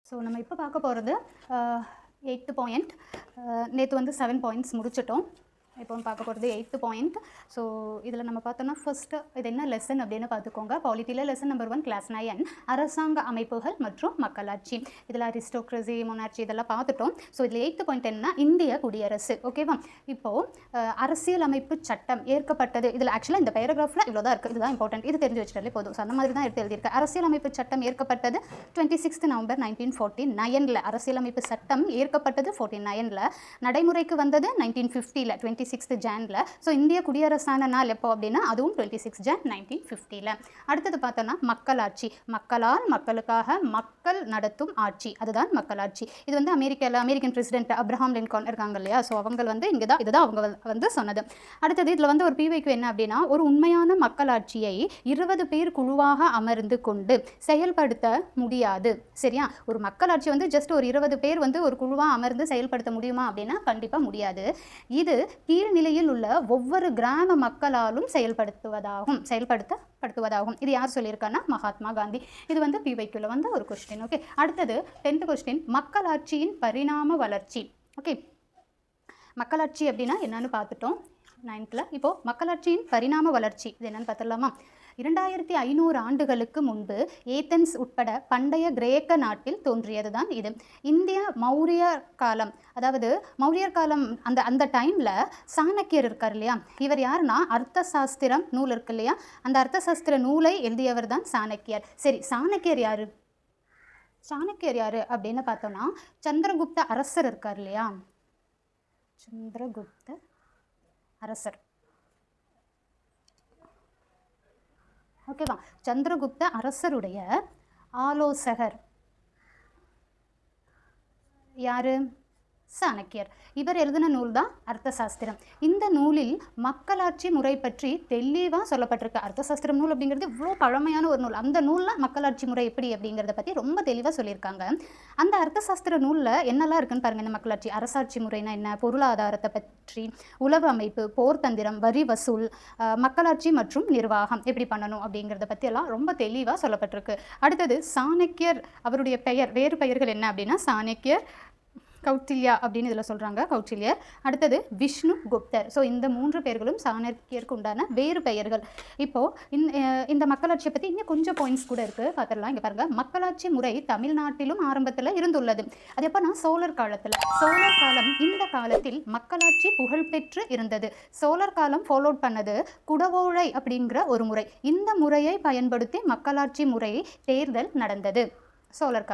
So நம்ம இப்போ பார்க்க போகிறது 8th பாயிண்ட். நேற்று வந்து 7 பாயிண்ட்ஸ் முடிச்சிட்டோம். இப்போ பார்க்க போகிறது 8th பாயிண்ட். ஸோ இதில் நம்ம பார்த்தோம்னா ஃபஸ்ட்டு இது என்ன லெசன் அப்படின்னு பார்த்துக்கோங்க. பாலிட்டியில் லெசன் நம்பர் 1 கிளாஸ் 9 அரசாங்க அமைப்புகள் மற்றும் மக்களாட்சி. இதில் அரிஸ்டோக்ரஸி மொனார்ச்சி இதெல்லாம் பார்த்துட்டோம். ஸோ இதில் 8th பாயிண்ட் என்ன, இந்திய குடியரசு. ஓகேவா? இப்போது அரசியல் அமைப்பு சட்டம் ஏற்கப்பட்டது. இதில் ஆக்சுவலாக இந்த பேராகிராஃபில் இவ்வளோ தான் இருக்குது. இதுதான் இம்பார்ட்டன்ட். இது தெரிஞ்சு வச்சுட்டாலே போதும். ஸோ அந்த மாதிரி தான் எடுத்து எழுதியிருக்கு. அரசியல் அமைப்பு சட்டம் ஏற்கப்பட்டது 26th நவம்பர் 1949. அரசியலமைப்பு சட்டம் ஏற்கப்பட்டது 49. நடைமுறைக்கு வந்தது 1950 26th Janல. ஸோ இந்திய குடியரசான நாள் எப்போ அப்படின்னா அதுவும் 26 Jan 1950. அடுத்தது பார்த்தோன்னா மக்களாட்சி. மக்களால் மக்களுக்காக மக்கள் நடத்தும் ஆட்சி, அதுதான் மக்களாட்சி. இது வந்து அமெரிக்கன் பிரசிடென்ட் அப்ரஹாம் லின்கான் இருக்காங்க இல்லையா? ஸோ அவங்க வந்து இங்கே தான் இதுதான் அவங்க வந்து சொன்னது. அடுத்தது இதில் வந்து ஒரு பிவைக்கு என்ன அப்படின்னா, ஒரு உண்மையான மக்களாட்சியை 20 பேர் குழுவாக அமர்ந்து கொண்டு செயல்படுத்த முடியாது. சரியா? ஒரு மக்களாட்சி வந்து ஜஸ்ட் ஒரு 20 பேர் வந்து ஒரு குழுவாக அமர்ந்து செயல்படுத்த முடியுமா அப்படின்னா கண்டிப்பாக முடியாது. இது கீழ்நிலையில் உள்ள ஒவ்வொரு கிராம மக்களாலும் செயல்படுத்துவதாகும். இது யார் சொல்லியிருக்காங்கன்னா மகாத்மா காந்தி. இது வந்து பிவைக்குள்ள வந்து ஒரு கொஸ்டின். ஓகே, அடுத்தது 10th கொஸ்டின், மக்களாட்சியின் பரிணாம வளர்ச்சி. ஓகே, மக்களாட்சி அப்படின்னா என்னன்னு பார்த்துட்டோம் 9th. இப்போ மக்களாட்சியின் பரிணாம வளர்ச்சி இது என்னன்னு பார்த்துடலாமா? 2500 ஆண்டுகளுக்கு முன்பு ஏதென்ஸ் உட்பட பண்டைய கிரேக்க நாட்டில் தோன்றியது தான் இது. இந்திய மௌரியர் காலம், அதாவது மௌரியர் காலம் அந்த டைமில் சாணக்கியர் இருக்கார் இல்லையா? இவர் யாருன்னா அர்த்த சாஸ்திரம் நூல் இருக்கு இல்லையா? அந்த அர்த்த சாஸ்திர நூலை எழுதியவர் தான் சாணக்கியர். சரி, சாணக்கியர் யாரு அப்படின்னு பார்த்தோம்னா சந்திரகுப்த அரசர் இருக்கார் இல்லையா? சந்திரகுப்த அரசர். ஓகேவா? சந்திரகுப்த அரசருடைய ஆலோசகர் யாரு? சாணக்கியர். இவர் எழுதின நூல் தான் அர்த்த சாஸ்திரம். இந்த நூலில் மக்களாட்சி முறை பற்றி தெளிவாக சொல்லப்பட்டிருக்கு. அர்த்த சாஸ்திரம் நூல் அப்படிங்கிறது இவ்வளோ பழமையான ஒரு நூல். அந்த நூலில் மக்களாட்சி முறை எப்படி அப்படிங்கிறத பற்றி ரொம்ப தெளிவாக சொல்லியிருக்காங்க. அந்த அர்த்த சாஸ்திர நூலில் என்னெல்லாம் இருக்குன்னு பாருங்கள். இந்த மக்களாட்சி, அரசாட்சி முறைனா என்ன, பொருளாதாரத்தை பற்றி, உளவு அமைப்பு, போர் தந்திரம், வரி வசூல், மக்களாட்சி மற்றும் நிர்வாகம் எப்படி பண்ணணும் அப்படிங்கிறத பற்றி எல்லாம் ரொம்ப தெளிவாக சொல்லப்பட்டிருக்கு. அடுத்தது சாணக்கியர், அவருடைய பெயர், வேறு பெயர்கள் என்ன அப்படின்னா சாணக்கியர், கௌட்டில்யா அப்படின்னு இதில் சொல்கிறாங்க, கௌட்டில்யர். அடுத்தது விஷ்ணு குப்தர். ஸோ இந்த 3 பேர்களும் சாணக்கியருக்கு உண்டான வேறு பெயர்கள். இப்போது இந்த மக்களாட்சியை பற்றி இன்னும் கொஞ்சம் பாயிண்ட்ஸ் கூட இருக்குது, பார்த்துடலாம். இங்கே பாருங்கள், மக்களாட்சி முறை தமிழ்நாட்டிலும் ஆரம்பத்தில் இருந்துள்ளது. அது எப்போனா சோழர் காலத்தில். சோழர் காலம், இந்த காலத்தில் மக்களாட்சி புகழ்பெற்று இருந்தது. சோழர் காலம் ஃபாலோட் பண்ணது குடவோலை அப்படிங்கிற ஒரு முறை. இந்த முறையை பயன்படுத்தி மக்களாட்சி முறை தேர்தல் நடந்தது சோழர் காலம்.